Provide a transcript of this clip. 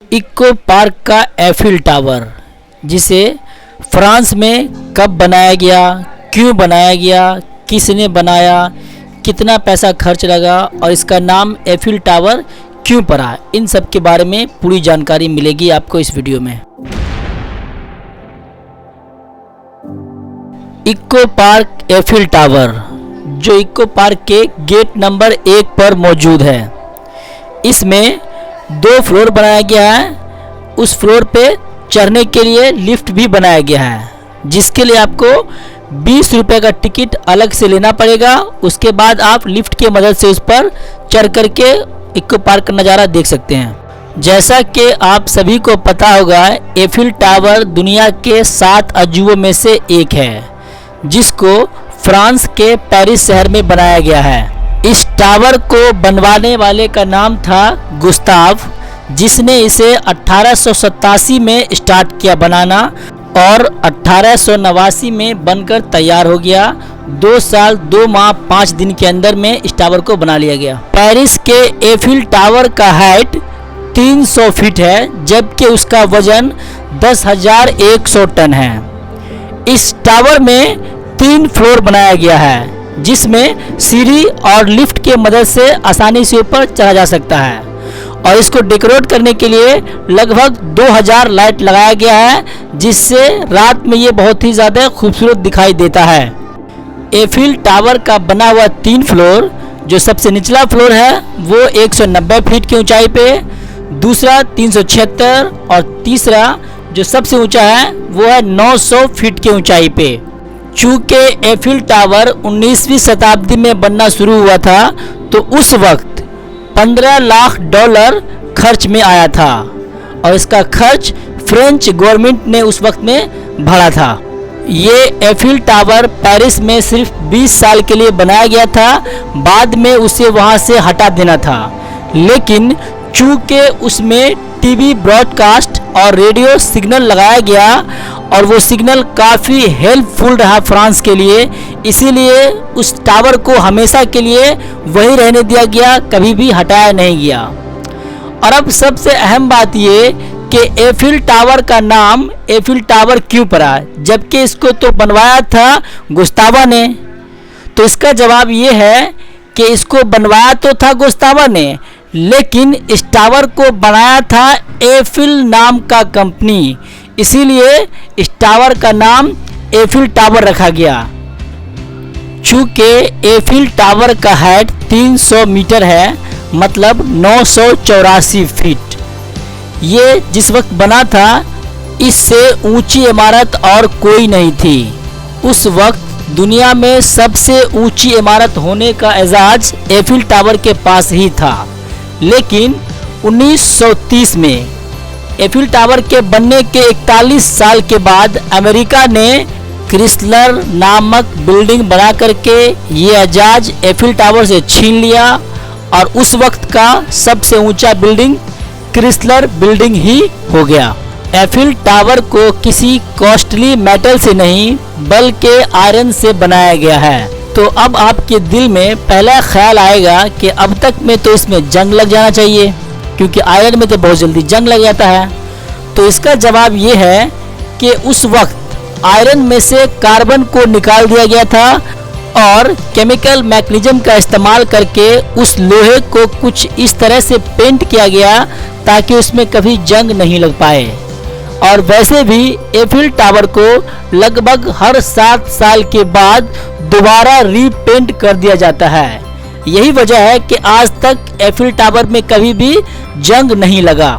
Eco park का Eiffel tower, जिसे France में कब बनाया गया, क्यों बनाया गया, किसने बनाया, कितना पैसा खर्च लगा और इसका नाम एफिल टावर क्यों पड़ा, इन सब के बारे में पूरी जानकारी मिलेगी आपको इस वीडियो में। इको पार्क एफिल टावर जो इको पार्क के गेट नंबर 1 पर मौजूद है, इसमें 2 फ्लोर बनाया गया है। उस फ्लोर पे चढ़ने के लिए लिफ्ट भी बनाया गया है, जिसके लिए आपको 20 रुपये का टिकट अलग से लेना पड़ेगा। उसके बाद आप लिफ्ट की मदद से उस पर चढ़ करके इको पार्क का नज़ारा देख सकते हैं। जैसा कि आप सभी को पता होगा, एफिल टावर दुनिया के 7 अजूबों में से एक है, जिसको फ्रांस के पेरिस शहर में बनाया गया है। इस टावर को बनवाने वाले का नाम था गुस्ताव, जिसने इसे 1887 में स्टार्ट किया बनाना और 1889 में बनकर तैयार हो गया। 2 साल 2 माह 5 दिन के अंदर में इस टावर को बना लिया गया। पेरिस के एफिल टावर का हाइट 300 फीट है, जबकि उसका वजन 10,100 टन है। इस टावर में 3 फ्लोर बनाया गया है, जिसमें सीढ़ी और लिफ्ट के मदद से आसानी से ऊपर चढ़ा जा सकता है और इसको डेकोरेट करने के लिए लगभग 2000 लाइट लगाया गया है, जिससे रात में ये बहुत ही ज़्यादा खूबसूरत दिखाई देता है। एफिल टावर का बना हुआ 3 फ्लोर, जो सबसे निचला फ्लोर है वो 190 फीट की ऊंचाई पे, दूसरा 376 और तीसरा जो सबसे ऊंचा है वो है 900 फीट की ऊंचाई पे। चूँकि एफिल टावर 19वीं शताब्दी में बनना शुरू हुआ था, तो उस वक्त $15 लाख खर्च में आया था और इसका खर्च फ्रेंच गवर्नमेंट ने उस वक्त में भरा था। ये एफिल टावर पेरिस में सिर्फ 20 साल के लिए बनाया गया था, बाद में उसे वहाँ से हटा देना था। लेकिन चूँकि उसमें टीवी ब्रॉडकास्ट और रेडियो सिग्नल लगाया गया और वो सिग्नल काफ़ी हेल्पफुल रहा फ्रांस के लिए, इसीलिए उस टावर को हमेशा के लिए वही रहने दिया गया, कभी भी हटाया नहीं गया। और अब सबसे अहम बात ये कि एफिल टावर का नाम एफिल टावर क्यों पड़ा, जबकि इसको तो बनवाया था गुस्तावा ने। तो इसका जवाब ये है कि इसको बनवाया तो था गुस्तावा ने, लेकिन इस टावर को बनाया था एफिल नाम का कंपनी, इसीलिए इस टावर का नाम एफिल टावर रखा गया। चूँकि एफिल टावर का हाइट 300 मीटर है, मतलब 984 फीट। ये जिस वक्त बना था, इससे ऊंची इमारत और कोई नहीं थी। उस वक्त दुनिया में सबसे ऊंची इमारत होने का एजाज़ एफिल टावर के पास ही था। लेकिन 1930 में एफिल टावर के बनने के 41 साल के बाद अमेरिका ने क्रिसलर नामक बिल्डिंग बना करके ये एजाज़ एफिल टावर से छीन लिया और उस वक्त का सबसे ऊंचा बिल्डिंग क्रिसलर बिल्डिंग ही हो गया। एफिल टावर को किसी कॉस्टली मेटल से नहीं, बल्कि आयरन से बनाया गया है। तो अब आपके दिल में पहला ख्याल आएगा कि अब तक में तो इसमें जंग लग जाना चाहिए, क्योंकि आयरन में तो बहुत जल्दी जंग लग जाता है। तो इसका जवाब ये है कि उस वक्त आयरन में से कार्बन को निकाल दिया गया था और केमिकल मैकेनिज्म का इस्तेमाल करके उस लोहे को कुछ इस तरह से पेंट किया गया ताकि उसमें कभी जंग नहीं लग पाए। और वैसे भी एफिल टावर को लगभग हर 7 साल के बाद दोबारा रीपेंट कर दिया जाता है। यही वजह है कि आज तक एफिल टावर में कभी भी जंग नहीं लगा।